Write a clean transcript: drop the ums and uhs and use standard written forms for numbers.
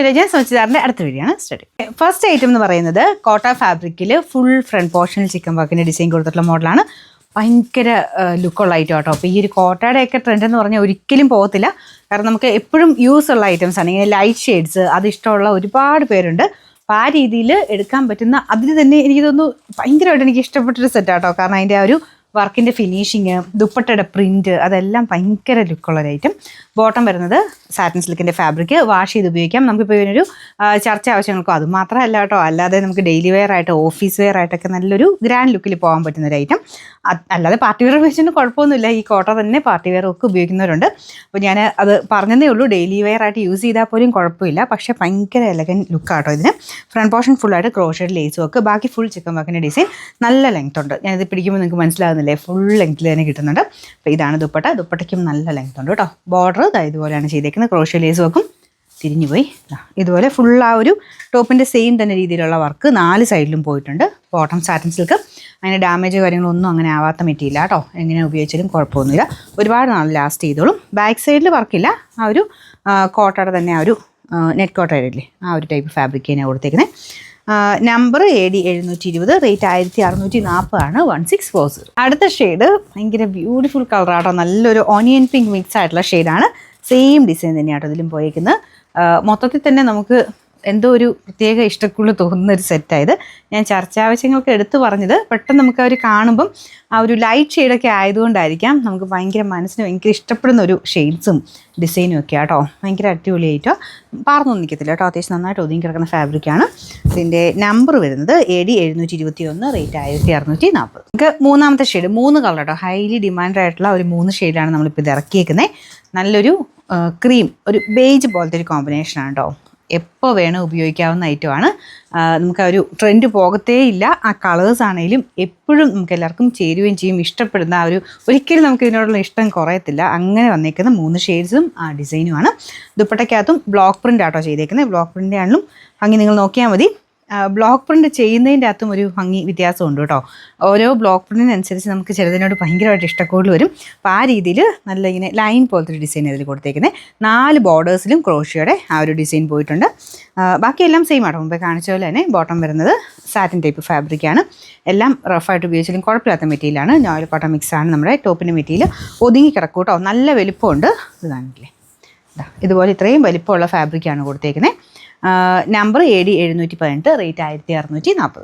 ഞാൻ സുചിതാറിൻ്റെ അടുത്ത വീഡിയോ ആണ് സ്റ്റഡി. ഫസ്റ്റ് ഐറ്റം എന്ന് പറയുന്നത് കോട്ട ഫാബ്രിക്കിൽ ഫുൾ ഫ്രണ്ട് പോർഷനിൽ ചിക്കൻ വർക്കിൻ്റെ ഡിസൈൻ കൊടുത്തിട്ടുള്ള മോഡലാണ്. ഭയങ്കര ലുക്കുള്ള ഐറ്റം കേട്ടോ. അപ്പോൾ ഈ ഒരു കോട്ടയുടെയൊക്കെ ട്രെൻഡ് എന്ന് പറഞ്ഞാൽ ഒരിക്കലും പോകത്തില്ല. കാരണം നമുക്ക് എപ്പോഴും യൂസ് ഉള്ള ഐറ്റംസ് ആണ്. ഇങ്ങനെ ലൈറ്റ് ഷെയ്ഡ്സ് അത് ഇഷ്ടമുള്ള ഒരുപാട് പേരുണ്ട്. അപ്പോൾ ആ രീതിയിൽ എടുക്കാൻ പറ്റുന്ന അതിൽ തന്നെ എനിക്ക് തോന്നുന്നു ഭയങ്കരമായിട്ട് എനിക്ക് ഇഷ്ടപ്പെട്ടൊരു സെറ്റാട്ടോ. കാരണം അതിൻ്റെ ആ ഒരു വർക്കിൻ്റെ ഫിനിഷിങ്, ദുപ്പട്ടയുടെ പ്രിൻറ്റ് അതെല്ലാം ഭയങ്കര ലുക്കുള്ളൊരു ഐറ്റം. ബോട്ടം വരുന്നത് സാറ്റിൻ സിൽക്കിൻ്റെ ഫാബ്രിക്. വാഷ് ചെയ്ത് ഉപയോഗിക്കാം. നമുക്കിപ്പോൾ ഇതിനൊരു ചർച്ച ആവശ്യങ്ങൾക്കോ അത് മാത്രമല്ല കേട്ടോ, അല്ലാതെ നമുക്ക് ഡെയിലി വെയർ ആയിട്ട് ഓഫീസ് വെയർ ആയിട്ടൊക്കെ നല്ലൊരു ഗ്രാൻഡ് ലുക്കിൽ പോകാൻ പറ്റുന്നൊരു ഐറ്റം. അല്ലാതെ പാർട്ടി വെയർ ഉപയോഗിച്ചിട്ട് കുഴപ്പമൊന്നുമില്ല. ഈ കോട്ട തന്നെ പാർട്ടി വെയർ ഒക്കെ ഉപയോഗിക്കുന്നവരുണ്ട്. അപ്പോൾ ഞാൻ അത് പറഞ്ഞതേ ഉള്ളൂ. ഡെയിലി വെയർ ആയിട്ട് യൂസ് ചെയ്താൽ പോലും കുഴപ്പമില്ല. പക്ഷേ ഭയങ്കര എലഗൻ ലുക്കാട്ടോ ഇതിന്. ഫ്രണ്ട് പോർഷൻ ഫുള്ളായിട്ട് ക്രോഷഡ് ലേസ് വർക്ക്, ബാക്കി ഫുൾ ചിക്കൻ വർക്കിൻ്റെ ഡിസൈൻ. നല്ല ലെങ്ത് ഉണ്ട്. ഞാനിത് പിടിക്കുമ്പോൾ നിങ്ങൾക്ക് മനസ്സിലാകുന്നില്ലേ, ഫുൾ ലെങ്ത്തിൽ തന്നെ കിട്ടുന്നുണ്ട്. അപ്പോൾ ഇതാണ് ദുപ്പട്ട. ദുപ്പട്ടയ്ക്കും നല്ല ലെങ്ത് ഉണ്ട് കേട്ടോ. ബോർഡർ ഇതുപോലെയാണ് ചെയ്തേക്കുന്നത്. ക്രോഷഡ് ലേസ് വർക്കും തിരിഞ്ഞു പോയി ഇതുപോലെ ഫുൾ ആ ഒരു ടോപ്പിൻ്റെ സെയിം തന്നെ രീതിയിലുള്ള വർക്ക് 4 സൈഡിലും പോയിട്ടുണ്ട്. Bottom satin silk. അങ്ങനെ ഡാമേജ് കാര്യങ്ങളൊന്നും അങ്ങനെ ആവാത്ത മെറ്റീരിയൽ കേട്ടോ. എങ്ങനെ ഉപയോഗിച്ചാലും കുഴപ്പമൊന്നുമില്ല. ഒരുപാട് നാൾ ലാസ്റ്റ് ചെയ്തോളും. ബാക്ക് സൈഡിൽ വർക്കില്ല. ആ ഒരു കോട്ടയുടെ തന്നെ ആ ഒരു നെറ്റ് കോട്ടയുടെ ഇല്ലേ ആ ഒരു ടൈപ്പ് ഫാബ്രിക് തന്നെയാണ് കൊടുത്തേക്കുന്നത്. നമ്പർ AD 720, റേറ്റ് 1640 ആണ്. 1640. അടുത്ത ഷെയ്ഡ് ഭയങ്കര ബ്യൂട്ടിഫുൾ കളറാട്ടോ. നല്ലൊരു ഓണിയൻ പിങ്ക് മിക്സ് ആയിട്ടുള്ള ഷെയ്ഡാണ്. സെയിം ഡിസൈൻ തന്നെയാട്ടോ ഇതിലും പോയിരിക്കുന്നത്. മൊത്തത്തിൽ തന്നെ നമുക്ക് എന്തോ ഒരു പ്രത്യേക ഇഷ്ടക്കുള്ള തോന്നുന്ന ഒരു സെറ്റായത്. ഞാൻ ചർച്ചാവശ്യങ്ങൾക്ക് എടുത്തു പറഞ്ഞത് പെട്ടെന്ന് നമുക്ക് അവർ കാണുമ്പം ആ ഒരു ലൈറ്റ് ഷെയ്ഡൊക്കെ ആയതുകൊണ്ടായിരിക്കാം നമുക്ക് ഭയങ്കര മനസ്സിന് ഭയങ്കര ഇഷ്ടപ്പെടുന്ന ഒരു ഷെയ്ഡ്സും ഡിസൈനും ഒക്കെ ആട്ടോ. ഭയങ്കര അടിപൊളിയായിട്ടോ. പാർന്നൊന്നും നിൽക്കത്തില്ല കേട്ടോ. അത്യാവശ്യം നന്നായിട്ട് ഒതുങ്ങി കിടക്കുന്ന ഫാബ്രിക്കാണ്. ഇതിൻ്റെ നമ്പർ വരുന്നത് AD 721, റേറ്റ് 1640. നമുക്ക് മൂന്നാമത്തെ ഷെയ്ഡ് 3 കളർ കേട്ടോ. ഹൈലി ഡിമാൻഡ് ആയിട്ടുള്ള ഒരു 3 ഷെയ്ഡാണ് നമ്മളിപ്പോൾ ഇത് ഇറക്കിയേക്കുന്നത്. നല്ലൊരു ക്രീം, ഒരു ബേജ് പോലത്തെ ഒരു കോമ്പിനേഷനാണ് കേട്ടോ. എപ്പോൾ വേണം ഉപയോഗിക്കാവുന്ന ഐറ്റമാണ്. നമുക്ക് ആ ഒരു ട്രെൻഡ് പോകത്തേ ഇല്ല. ആ കളേഴ്സ് ആണെങ്കിലും എപ്പോഴും നമുക്ക് എല്ലാവർക്കും ചേരുകയും ചെയ്യും. ഇഷ്ടപ്പെടുന്ന ആ ഒരു ഒരിക്കലും നമുക്ക് ഇതിനോടുള്ള ഇഷ്ടം കുറയത്തില്ല. അങ്ങനെ വന്നേക്കുന്ന 3 ഷെയ്ഡ്സും ആ ഡിസൈനുമാണ്. ദുപ്പട്ടയ്ക്കകത്തും ബ്ലോക്ക് പ്രിൻ്റ് ആട്ടോ ചെയ്തേക്കുന്നത്. ബ്ലോക്ക് പ്രിൻ്റ് ആണെങ്കിലും ഭംഗി നിങ്ങൾ നോക്കിയാൽ മതി. ബ്ലോക്ക് പ്രിൻ്റ് ചെയ്യുന്നതിൻ്റെ അകത്തും ഒരു ഭംഗി വ്യത്യാസമുണ്ട് കേട്ടോ. ഓരോ ബ്ലോക്ക് പ്രിൻറ്റിനനുസരിച്ച് നമുക്ക് ചിലതിനോട് ഭയങ്കരമായിട്ട് ഇഷ്ടക്കൂടുതൽ വരും. അപ്പോൾ ആ രീതിയിൽ നല്ല ഇങ്ങനെ ലൈൻ പോലത്തെ ഒരു ഡിസൈൻ ഇതിൽ കൊടുത്തേക്കുന്നത്. 4 ബോർഡേഴ്സിലും ക്രോഷ്യയുടെ ആ ഒരു ഡിസൈൻ പോയിട്ടുണ്ട്. ബാക്കിയെല്ലാം സെയിം ആട്ടോ. മുമ്പേ കാണിച്ച പോലെ തന്നെ ബോട്ടം വരുന്നത് സാറ്റിൻ ടൈപ്പ് ഫാബ്രിക്കാണ്. എല്ലാം റഫായിട്ട് ഉപയോഗിച്ചാലും കുഴപ്പമില്ലാത്ത മെറ്റീരിയലാണ്. നോയിൽ കോട്ടൺ മിക്സാണ് നമ്മുടെ ടോപ്പിൻ്റെ മെറ്റീരിയൽ. ഒതുങ്ങി കിടക്കും കേട്ടോ. നല്ല വലിപ്പമുണ്ട്. ഇത് കാണില്ലേ, ഇതുപോലെ ഇത്രയും വലിപ്പമുള്ള ഫാബ്രിക്കാണ് കൊടുത്തേക്കുന്നത്. Number AD 718, rate 1640.